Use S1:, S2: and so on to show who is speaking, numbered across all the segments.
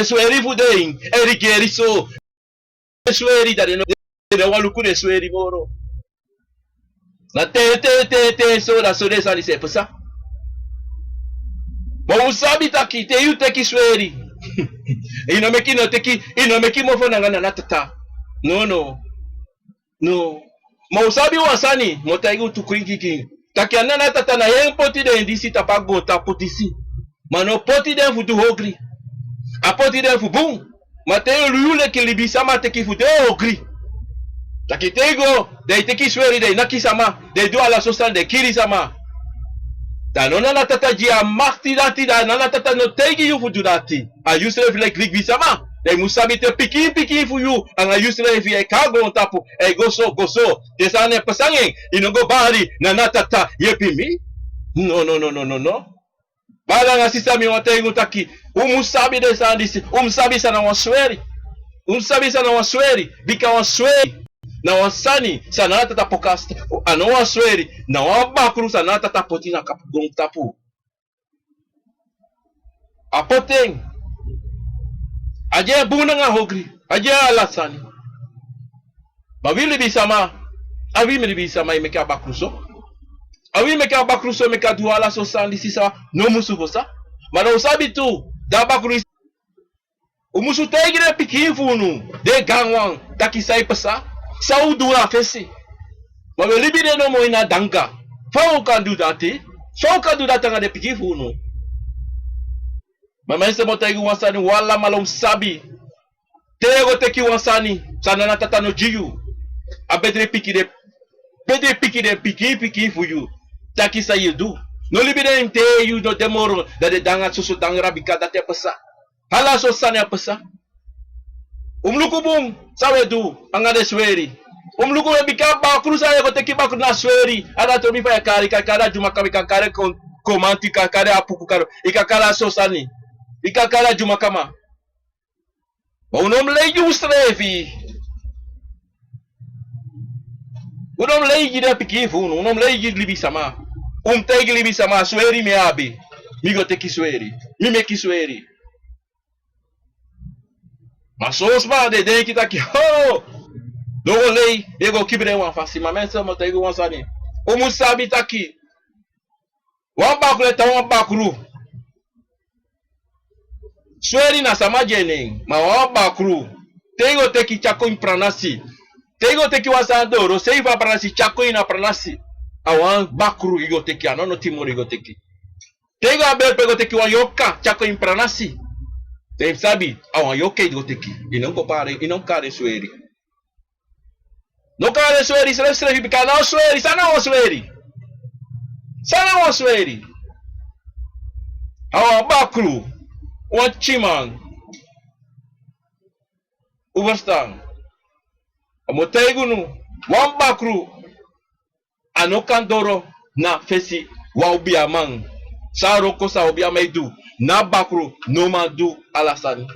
S1: sueri fudei, eri geri so. Sueri da no de waluku de sueri moro. Na te so da so de sa se pesa. Mo usabi taki te yu teki sueri. Ino meki mo fona ngana natata. No. Mo usabi wasani mo taigu tukuingi. Taki anana tata na yen poti de indisi tapago ta potisi. Mano poti de futu hogri. A poti de fu boom. Mateo lule ki libisama teki futu hogri. Taki tego de teki sueri de nakisama de do ala sosan de kirisama. Da nona na tata jia makti dati da nana tata no tegi yu futu dati. A yusre like libisama. De musabi te piki fu yu. Anga yusre fi e kago tapu. E goso. Desane pasange. Inogo bari nana tata yepi mi. No. Bala nga sisa mi wategu taki. Umusabi de sandisi. Umusabi sana wasweri. Bika wasweri. Na wasani sana tata pokasta. Ano wasweri. Na wabakru sana tata poti na kapugong tapu. Apoteng. Aje buna nga hogri. Aje alasani. Bawili bisama. Awi bisama imeka bakruso. Awi meka bakruso meka duala so sandi sisa no musu bosa. Mana usabi tu da bakru. Umusu tegire pikifunu de gangwang takisai pesa. Sau dura fesi. Bawe libide no mo ina danka. Fau kan du dati. Fau kan du datanga de pikifunu. Mama ese motaigu wasani wala malom sabi. Tego teki wasani sana na tatano jiyu. Abedre piki de piki fuyu. Taki sa yidu. No libide inte yu no demoro da de danga susu dangra bikada te pesa. Hala so sana pesa. Umlukubung sawedu angade sweri. Umluku bika bakru sa ko teki bakru na sweri. Ada to mi fa kari kakara juma kami kakare komanti kakare apuku karo. Ikakala so sani. Ikakala juma kama. Unom leju strefi. Unom leji de pikifunu, unom leji libisama. Tegi libisama sweri me abi. Migo teki sweri. Mi meki sweri. Masos ba de kita ki ho. Dogo lei, ego kibre wan fasi, mamensa mo tegi wan sani. Umusabi taki. Wan bakru ta wan bakru. Sweri na sama jenen, ma wan bakru. Tego teki chako impranasi. Tego teki wasandoro, seiva pranasi chako ina pranasi. Awan bakru igo teki anono timori igo teki. Tego abel pego teki wan yoka chako impranasi. Tem sabi, awan yoke igo teki. Inon kare sweri. No kare sweri, sere bika na sweri, sana wan sweri. Awan bakru, wan chimang. Ubastang. Amotegunu, wan bakru, anokandoro na fesi wa ubiamang. Sa roko sa ubiamaidu, na bakru no madu alasani.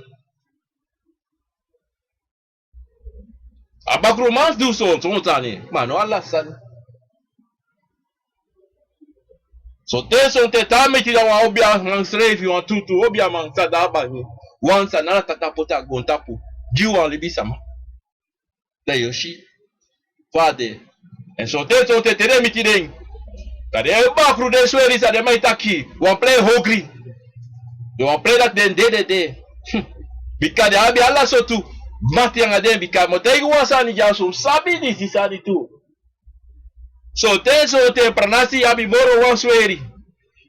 S1: Abakru mas du so tani, mano alasani. So te son te tameti da wa ubiamang srefi wan tutu ubiamang sa dabani. Wan sa nana tatapota gontapu, jiwa libisama. Da yoshi fade en so te tere mitireng tade bakru de sweri sa de mai taki wan play hogri do wan play dat den de bika de abi alla so tu mati yang ade bika motegi wasani jaso sabi di sisani tu so te pranasi abi moro wan sweri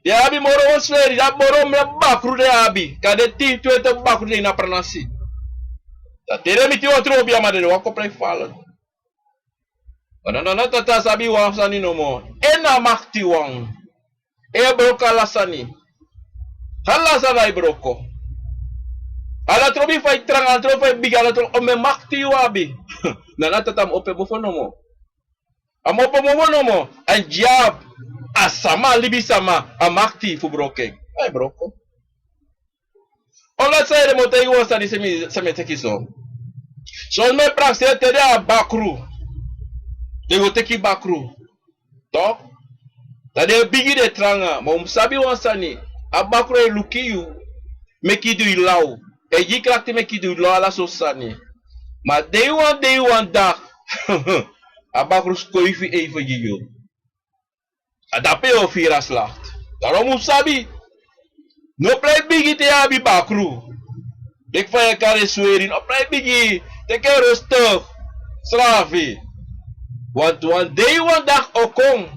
S1: ya abi moro wan sweri ya moro me bakru de abi kade ti tu te bakru de na pranasi. Tere miti outro bia madere wako play fala. Nana tata sabi wa sani no mo. Ena makti wang. E broka lasani. Hala sana broko. Ala trobi fai trang ala fai bigala tro ome makti wabi. Nana tata mo ope bofono mo. Amo po mo mo. Anjab asama libisama amakti fu broke. Ai broko. Ola sai de motei wasa di semi tekiso. So me praxe tere a bakru. Ego teki bakru. To? Tade bigi de tranga, mo sabi wasa ni. A bakru e lukiyu. Meki du ilau. E die klakte me ki do la so sani. Maar day one dag. Abakrus koifi even giyo. Adape o fira slacht. Daarom moet sabi. No play bigi te abi bakru. Ik van je kare sweri. No play bigi. Te ke rustig. Slavi. Want one day one dag okong.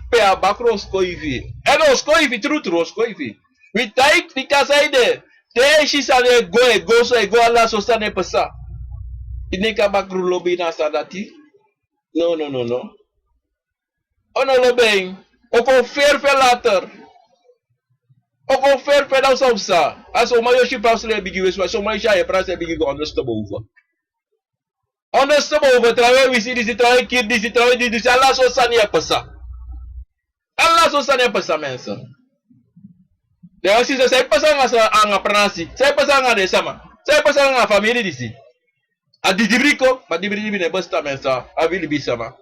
S1: Pe abakros koifi. En os koifi true os koifi. We take because I de. Te shi sa ne go so go ala so sa ne pesa. Ini ka bakru lobby na sa dati. No. Ono lobeng. Oko ver later. Oko ver daw sa usa. Aso mayo shi paus le bigi wes so mayo sha e prase bigi go understand over. Understand over trawe we see this trawe kid this trawe this Allah so sa ni pesa. Allah so sa ni pesa mensa. Deu si saya pesa nga pranasi. Saya pesa nga de sama. Saya pesa nga família disi. A dibrico, ma dibrico ne basta mensa. A vili bisama.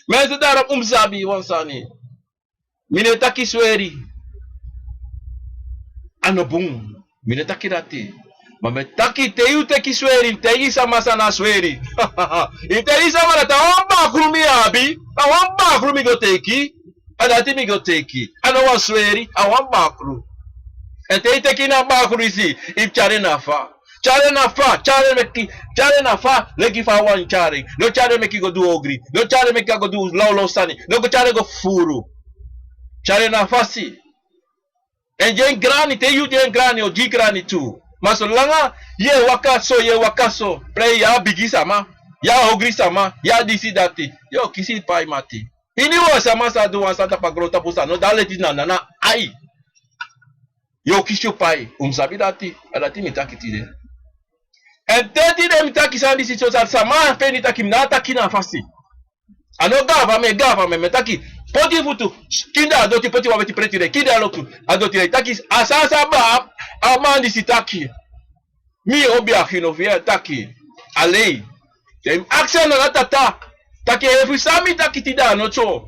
S1: Mensa dara sabi wansani. Mine taki sweri. Ano bung. Mine taki dati. Ma me taki teu taki sweri. Tei sama sana sweri. Tei sama na tawamba krumi abi. Tawamba krumi go teki. Adati mi go teki. Ano wa sweri. Awamba kru. E tei teki na bakru isi. If chare na fa. Chare na fa, legi fa wan chare. No chare meki go do ogri. No chare meki go do law sani. No go chare go furu. Chare na fa si. En jen grani, te yu jen grani o ji grani tu. Maso langa, ye wakaso. Play ya bigi sama. Ya ogri sama. Ya disi dati. Yo kisi pai mati. Ini wa sama sa do wan santa pagrota pusa. No dale ti na ai. Yo kisho pai. Sabi dati. Adati mitaki ti de. En teti de mitaki sandi si chosa sama peni taki mnata kina fasi. Ano gava me metaki poti futu kinda adoti poti wabeti pretire kinda aloku adoti re taki asasa ba amandi si taki. Mi obi akino via taki alei. Dem action na tata taki efu sami taki tida no cho.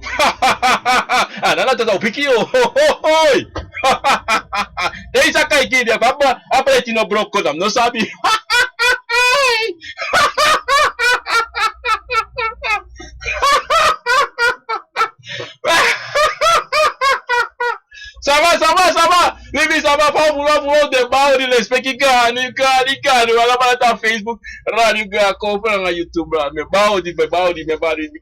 S1: Anana tata opikio. Hoi. Dei sakai kidi apa apreti no broko dam no sabi. Sama. Libi sama pa pulo de bao di respect gani. Wala pa ta Facebook, radio ga ko nga YouTube me bao di.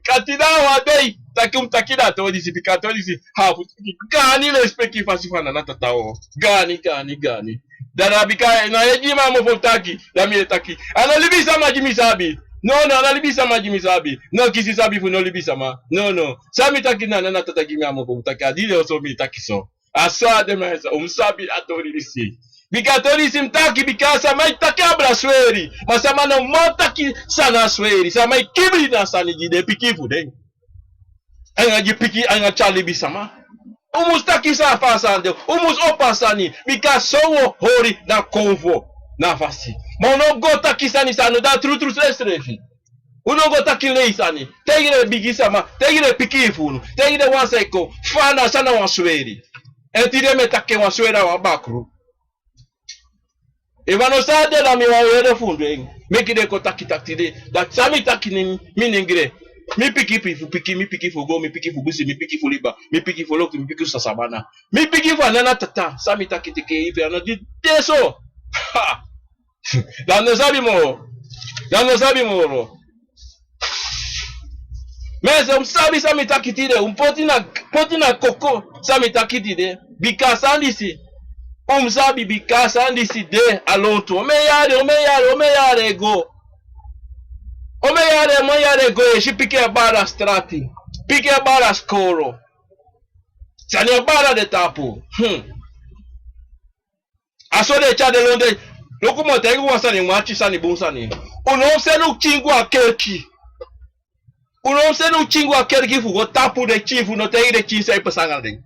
S1: Katina wa dei. Takida to di sipikato di si. Ha gani respect fasifana na tatao. Gani. Darabika na yejima mo fotaki, da mi taki. Ana libi sama jimi sabi. No, ana libi sama jimi sabi. No kisi sabi fu no libi sama. No. Sami taki na tata jimi amo fotaki. Adile oso mi taki so. Asa de mesa sabi atori disi. Bika tori sim taki bika sama taki abra sweri. Masama no motaki sana sweri. Sama kibri na sani jide pikifu de. Anga jipiki anga chali bisama. Umus taki sa fasande, umus opasani, bika sowo hori na konvo na fasi. Mono go taki sani sano da tru strefi. Uno go taki lei sani, tegire bigisama, tegire pikifunu, tegire wanseko, fana sana wansweri. Entire me take wanswera wa bakru. Evano sade na mi wa wede fundu eng. Mekide ko taki de, that sami taki ni miningire. Mi piki fu go, mi piki fu busi, mi piki fu liba, mi piki fu loki, mi piki fu sasabana. Mi piki fu anana tata, sami taki teke ife, ano di teso. Ha! Dano sabi mo. Mese, sabi sami taki tide, poti na koko, sami taki tide. Bika sandisi. Sabi bika sandisi de alonto. Ome yare go. Omeyare goye, she pique a bara strati, pique a bara scoro. Sani a bara de tapo. Aso de cha de londe, lokumo te iguwa sani machi sani bunsani. Uno se no chingu a kerki. Fugo tapu de chifu no te ide chin sai pasanga de.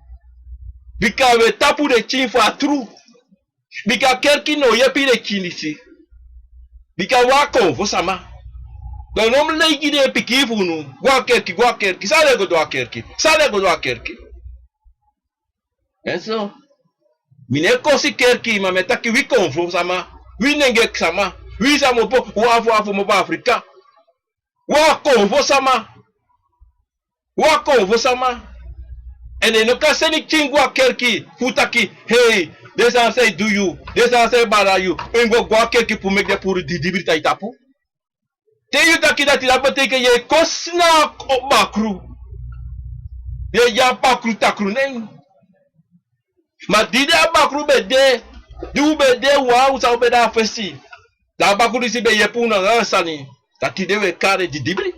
S1: Bika we tapu de chifu a tru. Bika kerki no yepi de chinisi. Bika wako fosama. Donc non me guide piki funu gwa kerki sale go do kerki Eso Mine kosi kerki ma metaki wi konfo sama. Wi nenge sama. Wi sama po wafu mo ba Afrika. Wa konfo sama. Wa konfo sama. En no ka seni chingwa kerki futaki hey this one say do you this one say bala you ngo gwa kerki pour make the pour didibir ta itapu te you taki dati la boteke ye kosna bakru ye ya bakru takru nen ma dida bakru bede du bede wa usa beda festi la bakru si be ye pour na sani taki dewe kare didibri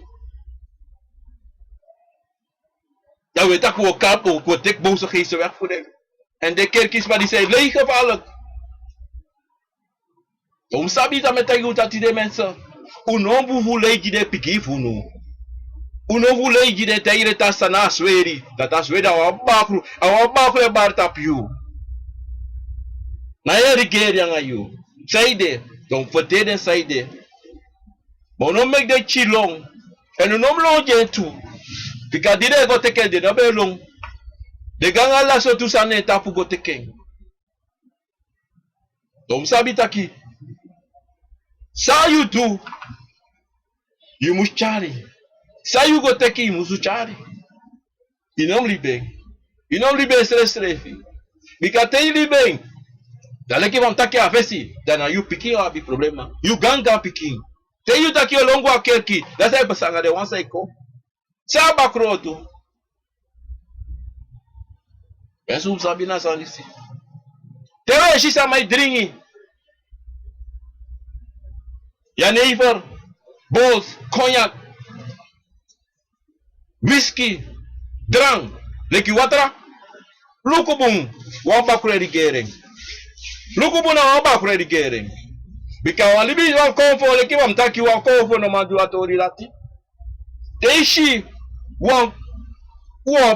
S1: dat weet ik wel kapel, ik word dik boze geesten weg voor hem. En de kerk is maar die zijn leeggevallen. Om sabi dat met tegen dat die mensen. Uno voelen die de piki funu. Uno voelen die de tegen dat sana sweri. Dat as we dat abakru bartapiu. Na je regering aan you. Saide, don't verteden saide. Maar no make de chilong. En no long gentu. Pika dire go teken de no be long. De ganga la so tu sane tapu go teken. Tom sabi taki. Sa you do. You must chari. Sa you go teken you must chari. Inom libeng. Inom libeng strefi. Pika te libeng. Daleki vam taki afesi. Dana you piki abi problema. You ganga piki. Te you taki longo akerki. That's why basanga de wan say ko. Sa bakroto. Penso sabi na sanisi. Tewe shisa mai dringi. Ya neighbor, bols, cognac, whisky, drank, leki watra. Lukubung, wamba kuredi gering. Lukubuna wamba kuredi gering. Bika walibi wan konfo leki wamtaki wan konfo no mandu atori lati. Teishi wan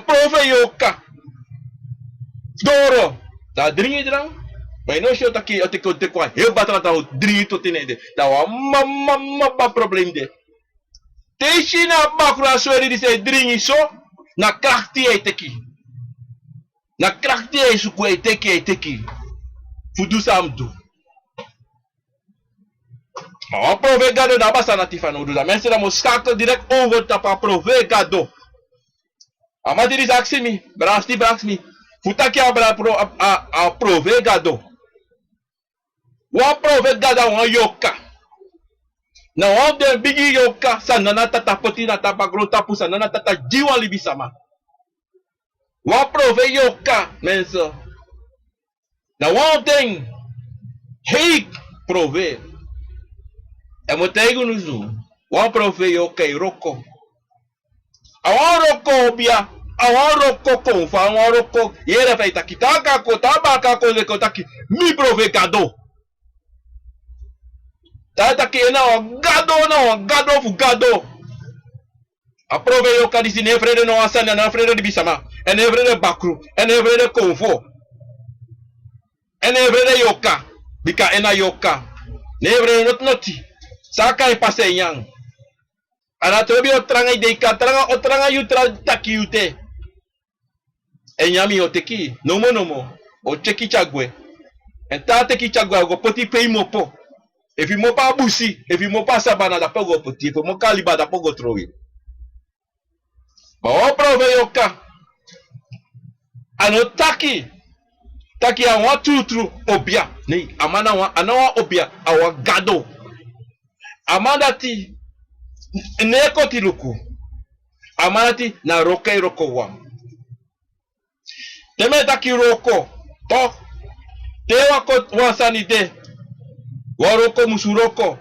S1: profe yoka. Doro, da dringi drang. Mas não show aqui, eu tenho que ter quase. Eu bato na drito tinende. Tá uma mamma problema de. Tem China bakro a sua ele diz dringi só na krachti é teki. Na krachti é isso que é teki. Fudu samdu. Ó provegado da basta nativa no do. Mas será moscato direct over tapa provegado. Amadi diz aximi, braxmi. Futaki abra a provegado. Wa provegada wan yoka. Na wan de bigi yoka sanana tata poti na tapa grota pu sanana tata jiwa libisama. Wa prove yoka menso. Na wan den hei prove. E motego nuzu. Wa prove yoka roko. Awan roko obia. Awan roko konfa, awan roko yere feita kitaka ko tabaka ko le kotaki mi provegado. Tata que não gado fu gado. Aprove yo kadisi ne frere no asana na frere de bisama. Ene frere bakru, ene frere konfo. Ene frere yoka, bika ena yoka. Ne frere not noti. Saka e pase yang. Ana trobi otranga ideika, otranga yutra takiute. Enyami oteki, nomo. O cheki chagwe. Entate ki chagwe go poti pei mopo. If you mopa busi, if you mopa sabana da pogo poti, if you moka liba da pogo trowi. Ba o prove yoka. Ano taki awa tutru obia. Nei, amana wa anawa obia awa gado. Amanda ti neko ti luku. Amana ti na roke roko wa. Teme taki roko. To tewa ko wasani de. Waroko musuroko.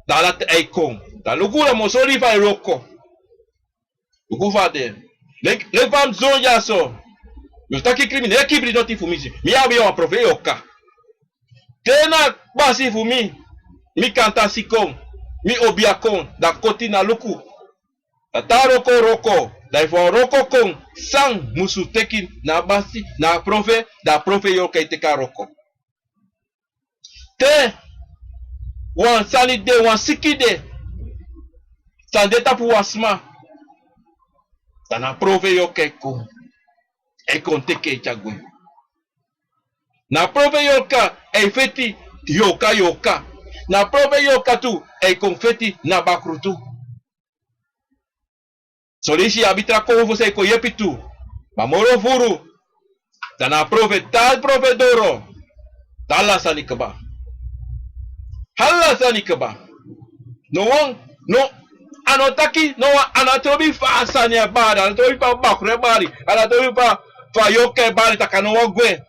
S1: Dalat eikong. Dalugula mosori fa roko. Lugu fa de. Le vam zonja so. Eu taki crimine e kibri noti fumisi. Mi abi o aprove yoka. Tena basi fumi. Mi kanta sikong. Mi obiakong. Da koti na luku. Ta roko. Da ifo roko kong. Sang musu tekin na basi. Na profe. Da profe yoka iteka roko. Te. Wan sani de, wan siki de. Sande tapu wasma. Tana prove yo keko. Ekon teke chagwe. Na prove yoka e feti yoka. Na prove yoka tu e confeti na bakru tu. Solisi abitra ko você ko yepitu. Mamoro furu. Na prove tal prove doro. Tala sanikaba. Hala sanikaba. No anotaki no anatobi fa sania bari anatobi pa bakre bari anatobi pa yoke bari takano wagwe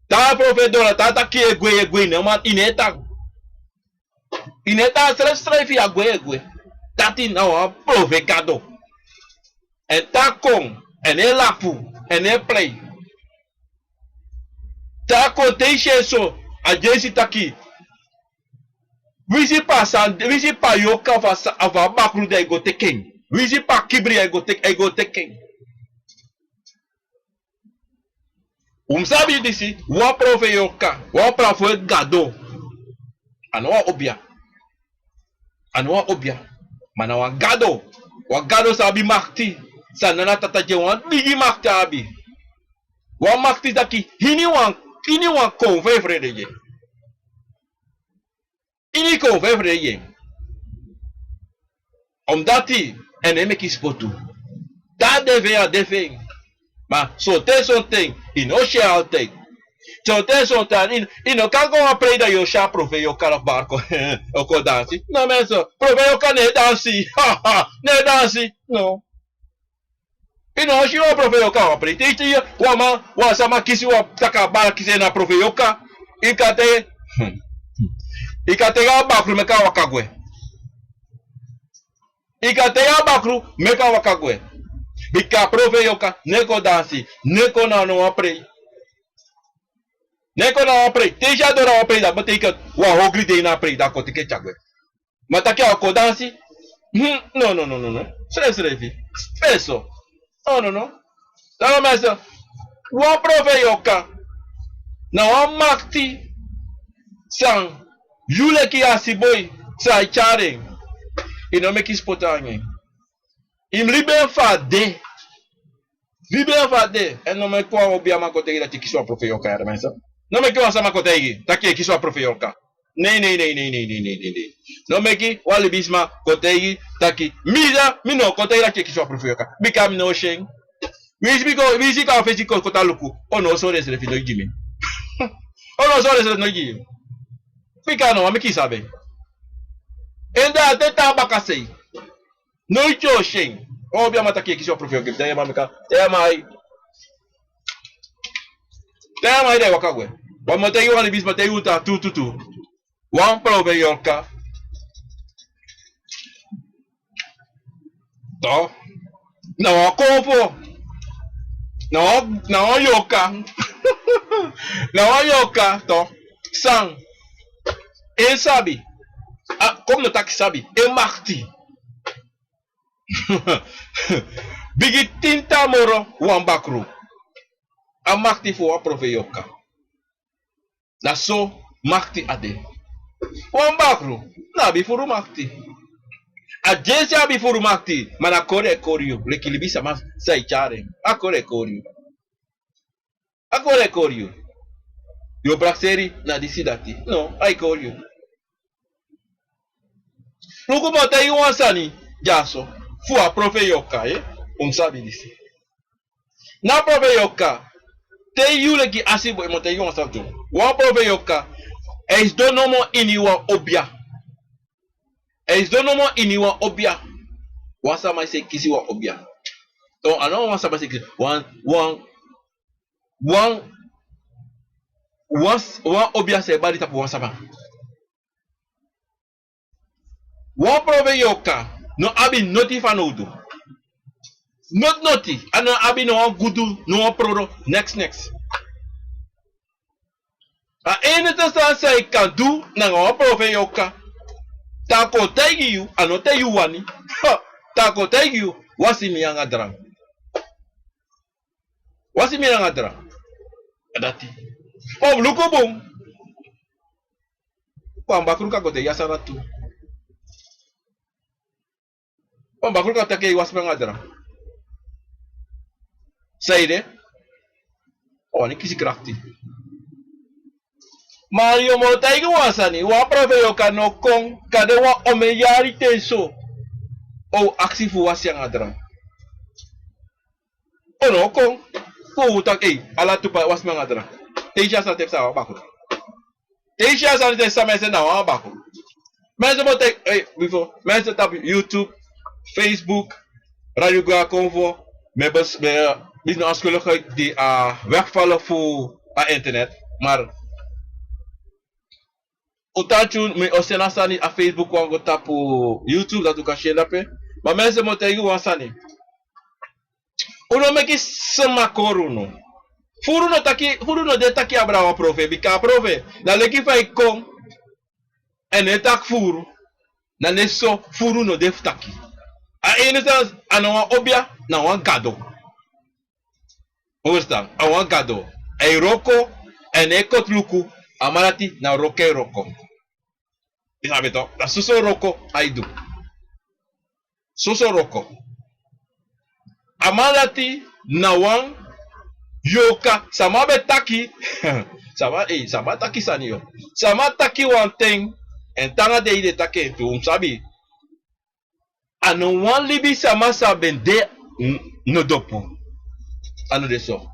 S1: ta profedora ta taki egwe no ma ineta strefi agwe tati no provecado en takon en elapu en play tako teishe so ajesi taki Wisi pa yoka ava bakru de go teken. Wisi pa kibri ego teken. Sabi disi, wa profe yoka, wa profe gado. Anwa obia. Mana wa gado sabi makti. Sanana tataje wan digi makti abi. Wa makti daki, hini wan konve vrede. Ini konve vrede. Omdati en meki spotu. Da deve. Maar so te son ting, ino she altijd. So te son tan, ino kan go aprei da yo sha prove yo kara barco. Oko dansi. No menso, prove yo kan ne dansi. Ne dansi. No. Ino shi wa prove yo kara aprei. Ti wa sama kisi wa taka bara kisi na prove yo ka. Ikate ga bakru meka wakagwe. Ikate ga bakru meka wakagwe. Bika prove yoka neko dansi neko na no aprei teja dora aprei da boteka wa hogri de na aprei da kotike chagwe matake ako dansi no srevi spesso no dala mesa wa prove yoka na wa makti sang yule ki asiboy sa chare ino meki spotanye im libe fade. E non me qua obbiamo kote da tiki sua profe yoka ya mesa. Non me kwa sama kote igi, taki ki sua profe yoka. Nee. Non me ki wali bisma kote igi, taki miza mino kote da tiki sua profe yoka. Bika no sheng. Wisi ka ofesi ko kota luku. Ono so resre fi no igi me. Ono so resre no igi. Bika no me ki sabe. Enda teta bakasei. No icho sheng. Obviamente tá aqui sua professor que tem mais de wakagwe. Vamos ter uma libis matei uta tu. One prove yoka. To. Não confo. Não yoka. Não yoka to. Sang. E sabe. Como não tá que sabe? E marti. Bigi tinta moro wambakru. A makti fu a prove yoka. Na so makti ade. Wambakru. Na bifuru makti. A jesia bifuru makti. Mana kore korio. Lekilibisa mas sai chare. A kore korio. Yo praxeri na disidati. No, ai korio. Lugu mota yu wansani. Jaso. Fu a prove yoka, sabi disi. Na prove yoka, te yule ki asibo e monte yon sabtu. Wa prove yoka, eis donomo iniwa obia. Wasa mai se kisi wa obia. To anon wasa mai se kisi. Wan obia se bari tapu wasa ba. Wa prove yoka. No abi noti fanodo. Not noti. Ano abi no gudu no proro. Next. A ene te sa kan du na ngo prove yoka. Ta ko tegi you ano te you wani. Ta ko tegi you wasi mi anga dra. Adati. Oh luko bom. Pamba kruka ko te yasara tu. Bakul kata ke was mengadra. Saide. Oh, ni kisi krakti. Mario motai gu wasani, wa prove yo kano kong, kade wa omeyari teso. O aksi fu wasiang adra. O no kong, fu tak ala tupa was mangadra. Teisha sa tep sa bako. Teisha sa tep sa mese na wa bako. Mensen motai, before, mensen tap YouTube, Facebook, Radio Gua Convo, met afschuwelijkheid die wegvallen voor internet. Maar utanchu me osena sani a Facebook wango tapu YouTube dat kan share dape. Maar mensen moeten je wansani. Uno meki sema koruno. Furuno de taki abrawa profe bika profe. Na leki fa ikon en etak furu. Na neso furuno de ftaki. A instance anawa obia na wan gado. Hoestan, awan gado. E roko en ekot luku amarati na roke roko. Isabe to, na suso roko aidu. Suso roko. Amarati na wan yoka sama betaki. Sama taki sanio. Sama taki wan ting en tanga de ide take tu sabi. Ano wan libi sama sabende no dopo. Ano de so.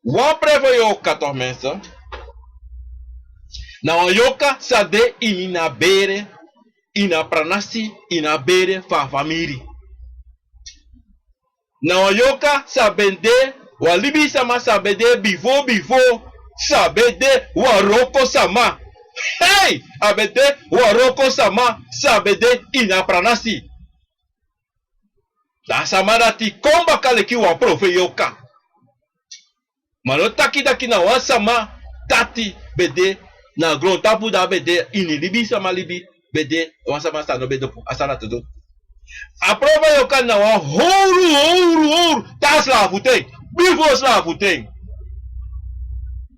S1: Wan prevo yoka toch mensen. Na wan yoka sade ina bere, ina pranasi, ina bere fa famiri. Na wan yoka sabende, wan libi sama sabende bifo, sabende wan roko sama. Hey! Abede wan roko sama, sabende ina pranasi. Da sama dati komba kaleki wan profe yoka. Mano taki daki na wan sama dati bede na gron tapu da bede ini libi sama libi bede wan sama sta no bede asana todo. A prova yoka na wan houru ta slavu ten. Bifo slavu ten.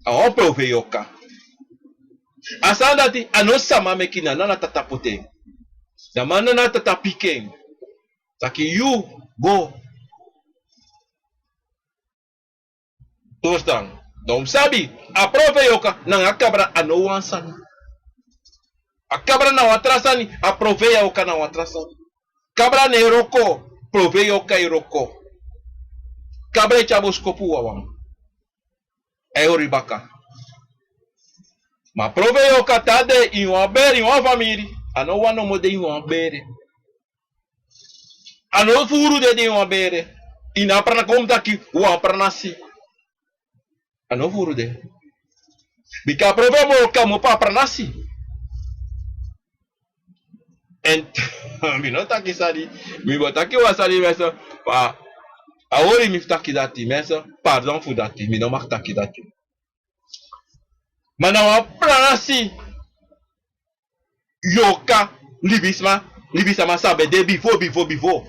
S1: A wan profe yoka. Asana dati ano sama mekina na tatapu ten. Zamana na tatapiken. Taki you go. Toestang. Dom sabi, a prove yoka nang akabra ano wansan. Akabra na watrasani, a prove yoka na watrasani. Kabra ne roko, prove yoka iroko. Kabra chaboskopu wawang. Eori baka. Ma prove yoka tade in wabere in wafamiri. Ano wano mode in wabere. Ano furu de in wabere. Ina prana komta ki wa pranasi. Ano furu de. Bika prove mo kamo pa pranasi. En mi no taki sadi, mi botaki wasali mesa pa awori mi taki dati mesa, pardon fu dati, mi no mak taki dati. Mana wa pranasi yoka libisama sabe de before.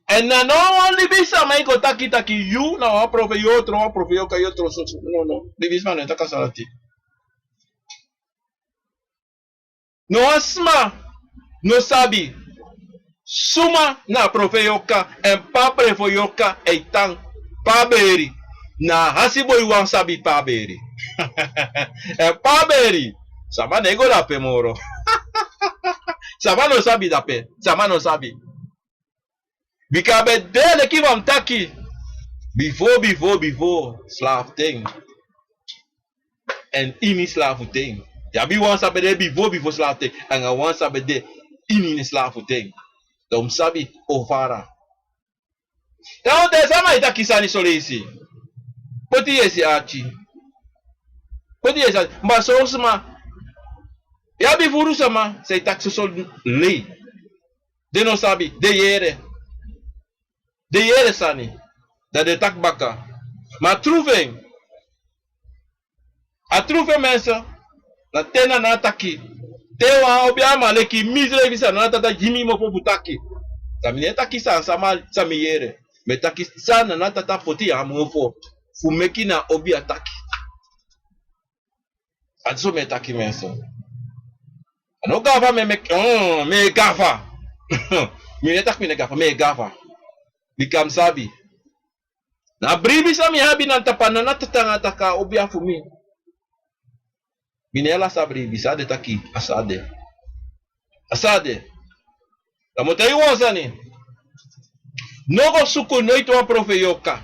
S1: En na no libisama iko taki you na wa profe yo otro, wa profe yoka yo otro so. No, libisama no taka salati. No asma, no sabi. Suma na profe yoka, en pa prefo yoka, eitan, pa beri. Na hasibo iwan sabi pa beri. En pa beri. Sama nego la pe moro. Sama no sabi da pe. Sama no sabi. Bikabe dele ki vam taki. Before. Slav thing. En ini slav thing. Ja, wie wan sabi de before slav thing. En ga wan sabi de ini slav thing. Dom sabi ofara. Então, sama ita kisani solesi. Poti esi achi. Poti esi achi. Mba so sama. Ya bifuru sama. Sei tak so lei. De no sabi. De yere sani. Da de tak baka. Ma truveng. A truve mensa. Na tena na taki. Tewa obia maleki misre visa na tata jimi mo po butaki. Samine taki sa sama samiyere. Me taki sana na tata poti amu po. Fumeki na obi ataki. Adso me taki mensa. Ano gava me gava. Me tak me gafa me gava. Bikam sabi. Na bribi sa mi habi nan tapana na tatanga taka obia fumi. Minela sa bribi sa de taki asade. Asade. La motai wazani. Nogo suku noito wa profe yoka.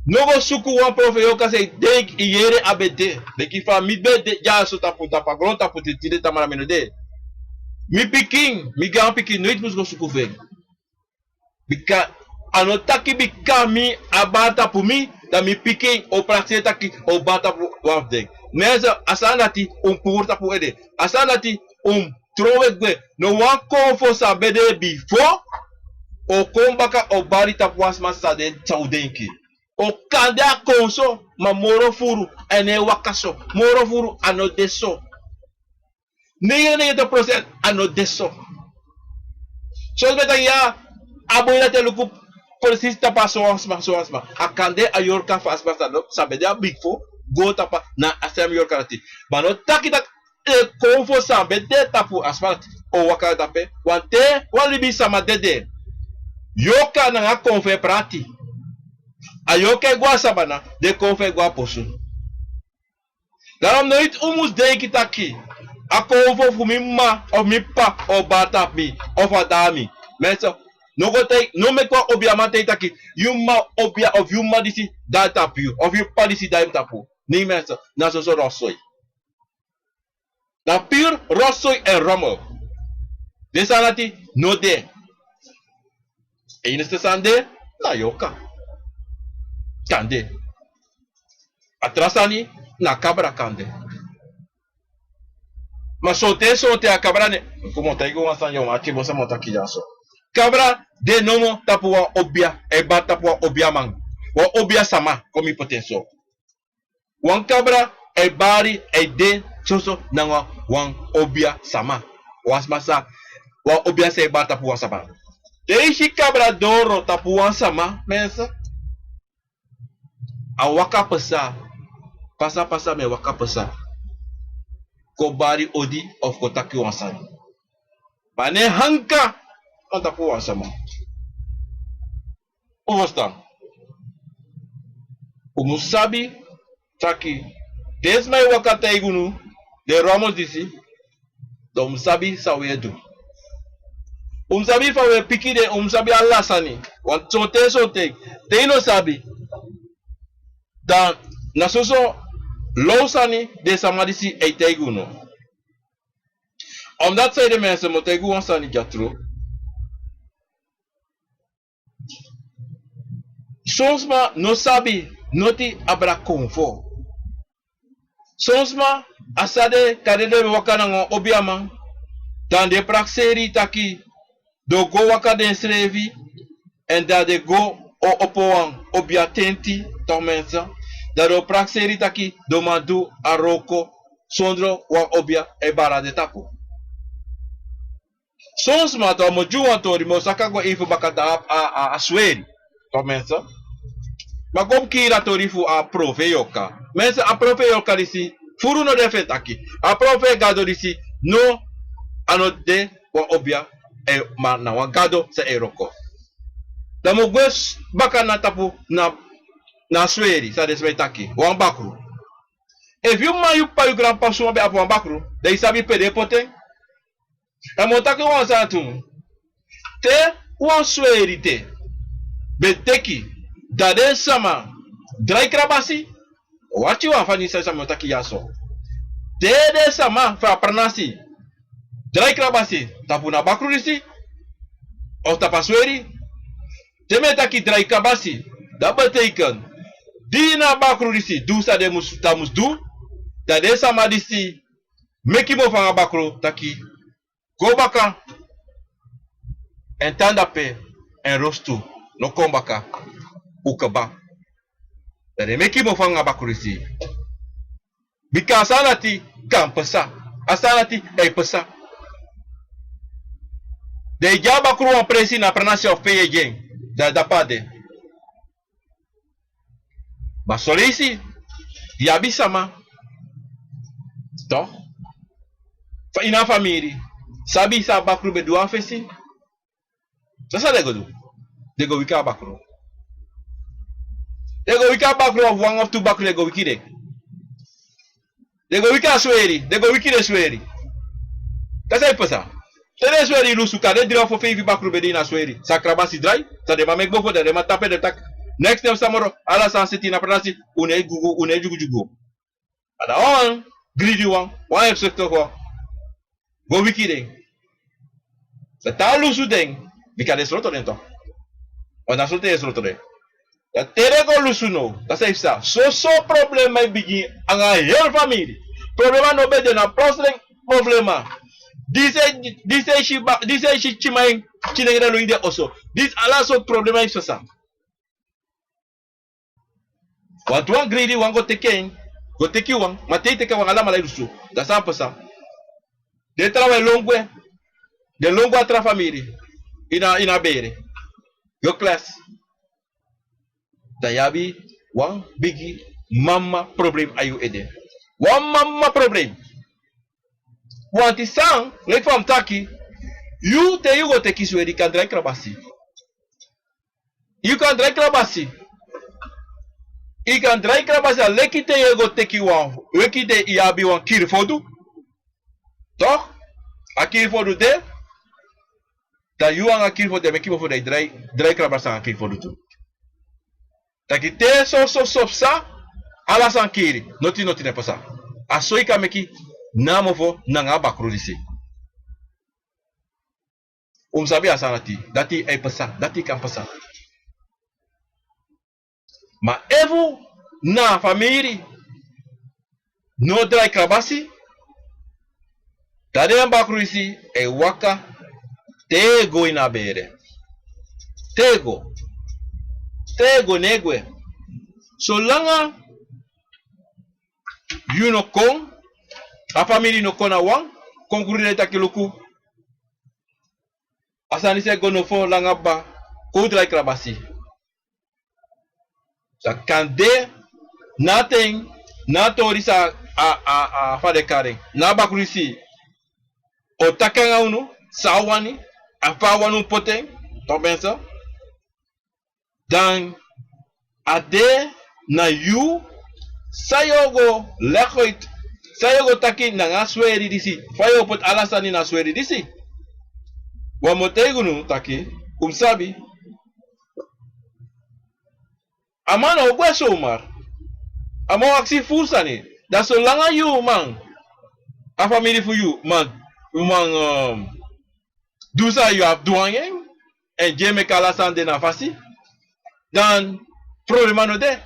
S1: Nogo suku wa profe yoka se denk iyere abede. Deki fa mi bede ja so tapu tapa gron tapu tide tamara menode. Mi piking, mi gan piking noit mus go suku veg. Bika anotaki bika mi abata pu mi da mi piking o praxe taki o bata pu wafdeg. Neza asanati purta pu ede. Asanati trove gwe no wan konfo sa bede before o kombaka o bari tapu asma sa de chaudenki. O kande a konso ma moro furu ene wakaso. Moro furu ano deso. Nege to proces ano deso. So beta ya aboila te luku persista pa so asma. Akande a yorka fa asma sa bede a before go tapa na asem yorka rati. Bano takita konfo sa bede tapu asma o waka tape. Wante walibi sama dede. Yoka na nga konfe prati. Ayoke gwa sabana de konfe gwa posu. Daarom nooit umus denki taki. A konfo fu mi ma of mi pa of bata mi of adami. Mensen, no go take no me kwa obia mate taki. You ma obia of you ma disi da tapu of you pa disi da tapu. Nee mensen, na so rossoy. Na puur rossoy en rommel. Desanati no de. Eneste sande na yoka. Kande. Atrasani na cabra kande. Mas sote a cabra ne. Como tá igual uma eu aqui você monta aqui já só. Cabra de nomo tapua obia e ba tapua obia man. O obia sama como hipotenso. Wan cabra e bari e de soso na wan obia sama. Was masa wa obia se ba tapua sama. Deixe cabra doro tapua sama mensa. A waka pasa me waka pasa ko bari odi of kotaki wansani bane hanka on tapu wansama ovostan umusabi taki desmai waka taigunu de ramos disi do umusabi sawedu umusabi fa we pikide umusabi alasani wan sote teino sabi dan nasoso losani de samadisi eiteguno. Omdat zij de mensen motegu wansani jatro. Sonsma no sabi noti abra konfo. Sonsma asade kadede wakana ngo obiama dan de prakseri taki do go wakade srevi en da de go o opoang obiatenti tormenza. Daro prakseri taki domadu aroko sondro wa obia e bara de tapu. Sons ma to mo juwa tori mo sakago ifu bakata a sweri. To mensa. Ma kom kira tori fu a profe yoka. Mensa a profe yoka disi furu no defe taki. A profe gado disi no ano de wa obia e ma na wa gado se eroko. Da mo gwes baka na tapu na sweri sa desme taki wan bakru. If you ma you pa you grandpa suma be wan bakru, they sabi pede poten. E mo taki wan sa tum. Te wan sweri te. Beteki dade sama dry krabasi. Wachi wan fani sa sama taki yaso. Dede sama fa pranasi. Dry krabasi tapu na bakru disi. O tapa sweri. Teme taki dry krabasi. Dat betekent dina bakru disi du sa de tamus du da de sama disi meki mo fanga bakru taki go baka en tanda pe en rostu no kombaka ukaba da de meki mo fanga bakru disi bika asanati kan pesa asanati e pesa de ja bakru an presi na pranasi of peye jeng da pade. Mas solisi dia bisa ma to fa ina família sabi sa bakru be dua fesi sasa dego wika bakru Dego wika bakru of one of two bakru dego wiki de. Dego wika sweri, dego wiki de sweri. Kasa ipasa. Tere sweri lusu kade dira fo fe bakru bedi na sweri. Sakrabasi dry, sa de ma mek bofo de ma tape de tak. Next time samoro ala san seti na pranasi une jugu jugu. Ada on greedy one episode ko. Go wiki de. Sa ta lusu den, wika de sloto den to. Ona solte de sloto de. Ya tere go lusu no, kasa ipsa. So problema bigi anga her family. Problema no be de na prosling problema. Dice shi chimai chinegera lo inde also. This ala so problema is so. What one greedy one go take you one, matei take one ala malai lusu. Da sample sam. De trabalho longo, de longo atra família. Ina bere. Your class. Da yabi one biggie mama problem ayu ede. One mama problem. Want is sang, like from Taki, you go take his way, you can drink krabasi. You can drink krabasi. You can drink krabasi, lekite you go take you one. Lekite yabi one kill for do. Toch? A kill for do there. That you want a kill for them, make you for the dry krabasi and kill for do too. Taki te so sa, ala san kiri, noti ne pasa. Asoi ka meki. Namofo nanga bakru disi. Sabi asanati, dati ay pasa, dati kan pasa. Ma evu na famiri no dry krabasi. Tade ang bakru disi ay waka tego inabere. Tego negwe. So langa you no kong a family no kona wang, konkurire takiluku. Asani se gono fo langaba, kodra krabasi. Sa kande, nothing, natori sa a fade kare. Na bakurisi, o takanga unu, sawani, a fawanu poteng, to bensa. Dan, ade na you, sayogo lekoit. Saya go taki nanga sweri disi. Fayo pot alasani na sweri disi. Wa motego no taki. Sabi. Amana ogweso umar. Amo aksi fusani. Da so langa you man. A family for you man. Do sa you have doing and jeme kalasande na fasi. Dan problema no de.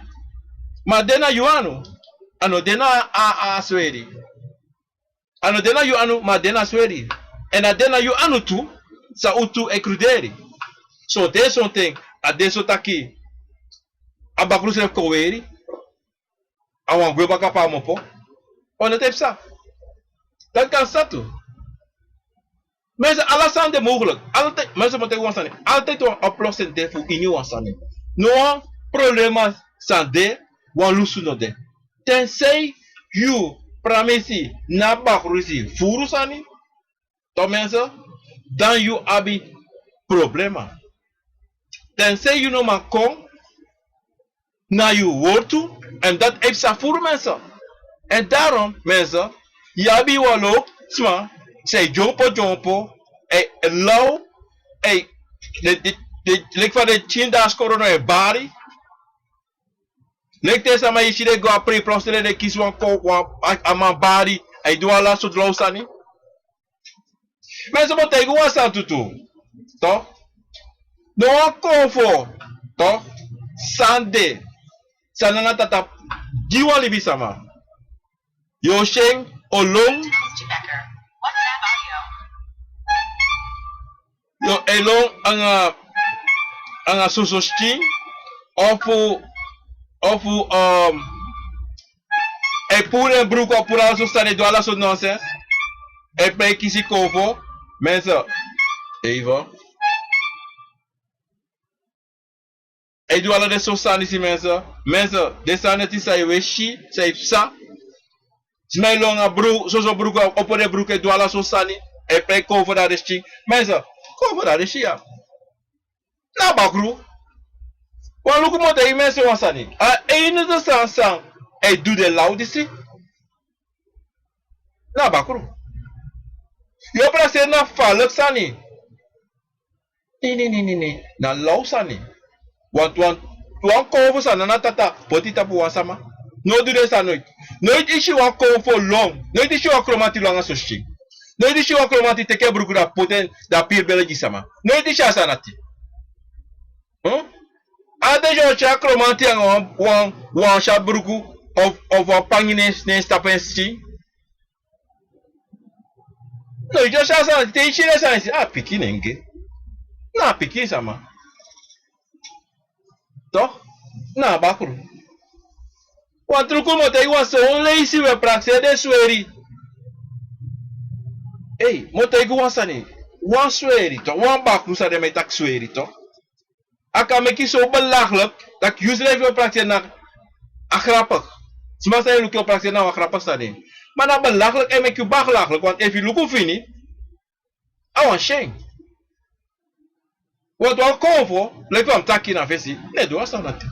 S1: Ma dena you anu. Ano dena a sweri. Ano dena you anu ma dena sweri. En a dena you anu tu sa utu e cruderi. So there's something a deso taki. Abakru se koweri. Awan gwe baka pa mopo. Ono tep sa. Dan kan satu. Mensen alasande mogelijk. Altijd mensen moeten wansane. Altijd een oplossing de voor inyo wansane. No problema sande wan lusu no de. Tensei you pramesi na bakrusi furusani to mensen dan you abi problema. Tensei you no man kom na you wortu en dat heeft sa furu mensen. En daarom mensen yabi walo sma say jompo low de lik van de chinda skoro e bari. Nek te sama ishide go apre prostele de kiswan ko ama bari ay do ala so dlosani. Men so bote go wasan tutu. To? No konfo. To? Sande. Sanana tata diwa libi sama. Yo sheng olong. Yo elong anga susosti ofu e pure bruco pura so stare do ala so nonsense e pe kisi kofo mensa Eva e do ala de so sani si mensa de sanati sa e weshi sa ipsa smelonga bru so bruco opore bruco do ala so sani e pe kofo da desti mensa kofo da desti ya na bakru Wan luku motegi mensen wan sani. A ene de san e do de laudisi. Na bakru. Yo praxe na falak sani. Nee. Na lau sani. Want wan konvo sana na tata poti tapu wan sama. No do de sa nooit. Nooit ishi wan konvo long. Nooit ishi wan kromati longa soshi. Nooit ishi wan kromati teke bruku da poten da pir belegi sama. Nooit ishi asanati. Ade jo cha kromati ang wan sha bruku of wan pangi ne stapensi. No jo sha asanati te ishi ne sanisi. Ah piki nenge. Na piki sama. Toch? Na bakru. Want truco motei wan so lazy we praxe de sweri. Hey, motei wan sani. Wan sweri toch? Wan bakru sa de met tak sweri toch? Aka meki zo belachelijk dat ik juist wil praten naar grappig. Sma say luki op praten naar grappig staan. Maar na belachelijk en meki belachelijk want if you look of fini, I want shame. Wat wan konvo, leef am taki na vesi. Nee, doe asa nati.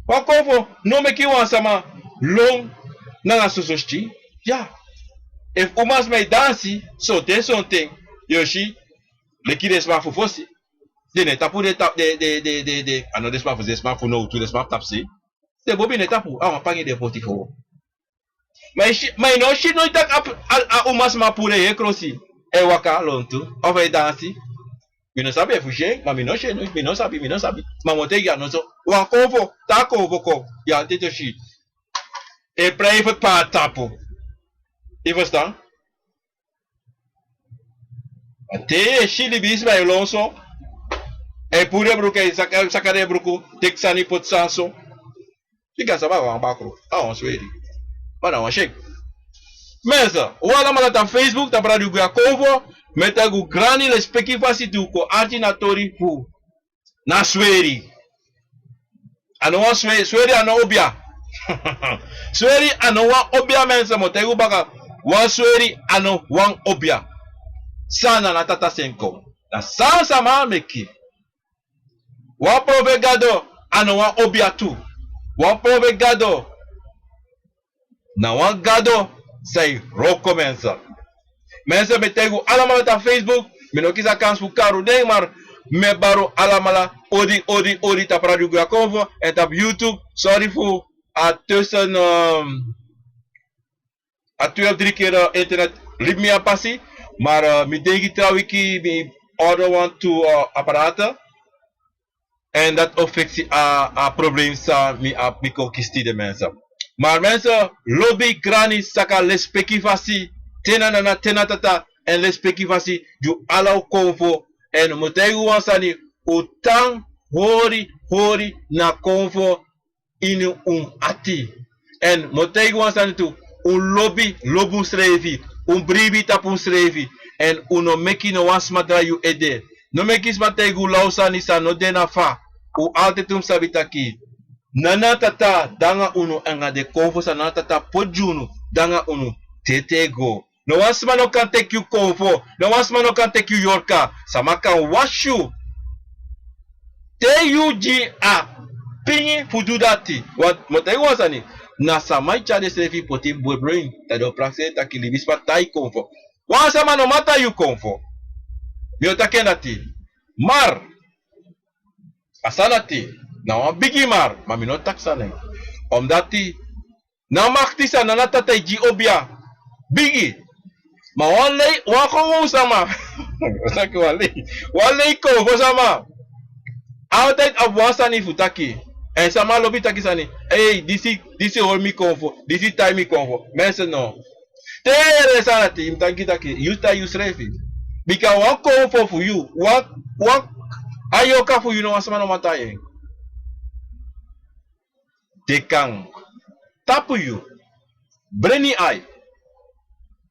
S1: Wan konvo no meki wan sama long na sososti. Ja. If umas mij dansi, so ten something, yoshi, leki desma fufosi. De neta pour de tap de ano desma for desma for no to desma tap si. De bobi neta pour a pangi de potifo. Mas no shi no tak a umas ma pour e krosi. E waka lontu, of e dansi. Mi no sabe fuche, ma mi no sabe. Ma motegi no so. Wa konvo, ta konvo ko. Ja, dit is shi. E private pa tapo. Je verstaan? Te shi li bis bij lonso. E pure bruke sakare bruku texani potsanso. Fica sababa wan bakro. Ah on swedi. Bana wan shake. Mensa, wala mala ta Facebook ta bradu gua konvo meta gu grani le speki fasi tu ko antinatori fu. Na swedi. Ano wan swedi ano obia. Swedi ano wan obia mensa motegu baka wan swedi ano wan obia. Sana na tata senko. Na sansa ma meki. Wan prove gado ano wan obia tu. Wan prove gado. Na wan gado say roko mensa. Mensa betegu alamala ta Facebook. Mino kisa kans fu karu ding maar me baro alamala odi ta pradu gua konvo en tap YouTube. Sorry fu a tussen a 12-3 keer internet liep me a passie. Maar mi dengi trawiki mi order one to apparaten. En dat affectie a probleem sa mi kokisti de mensen. Maar mensen, lobby grani saka lespekivasi, tenatata en lespekivasi, ju ala konvo en motegu wansani utang hori na konvo in ati. En motegu wansani tu lobby srevi, bribi tapun srevi en uno meki no wasmadra yu ede. No meki smategu lausani sa no dena fa. U altijd sabitaki. Nana tata danga unu anga de konvo sa nana tata podjunu danga unu tetego. No wasma no kan take you konvo. No wasma no kan take you yorka. Sama kan washu. TUGA. Pingi fududati. Wat motegu wasani. Na samai chade sefi poti brain. Tado praxe takilibis pa tai konvo. Wasama no mata you konvo. Miotakenati. Mar. Asanati. Na wan bigi mar, maar mi no taksane. Omdat die na machtisa na natata ji obia. Bigi. Ma wan gewoon sama. Saki wan lei ko sama. Altijd op wasani futaki. En sama lobi taki sani. Hey, disi hold me konvo. Disi time me konvo. Mensen no. Tere sanati imtanki taki. Yusta yusrefi. Bika wan konvo for you. Wan ayoka for you no wasama no mataye. They can tap you, brainy eye,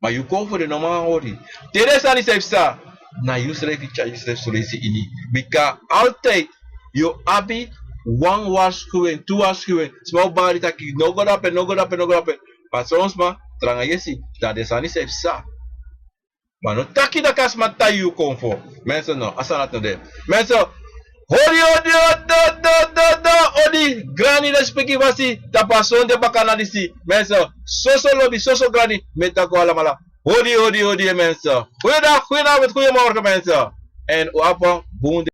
S1: but you go for the normal ori. Teresa ni sepsa na use refi charge solisi ini. Because altijd you abi 1 was going, 2 was going, small body taki no go up. But soms ma tranga yesi da desani sepsa. Maar no taki da kas mata you kom for. Mensen no asana to them. Mensen Odi, Granny na speki vasi, tapason de bakana disi, mensa, soso lobby, soso Granny, metakoala mala. Odi, mensa. Goeiedag, goedenavond, goedemorgen, mensen. En op een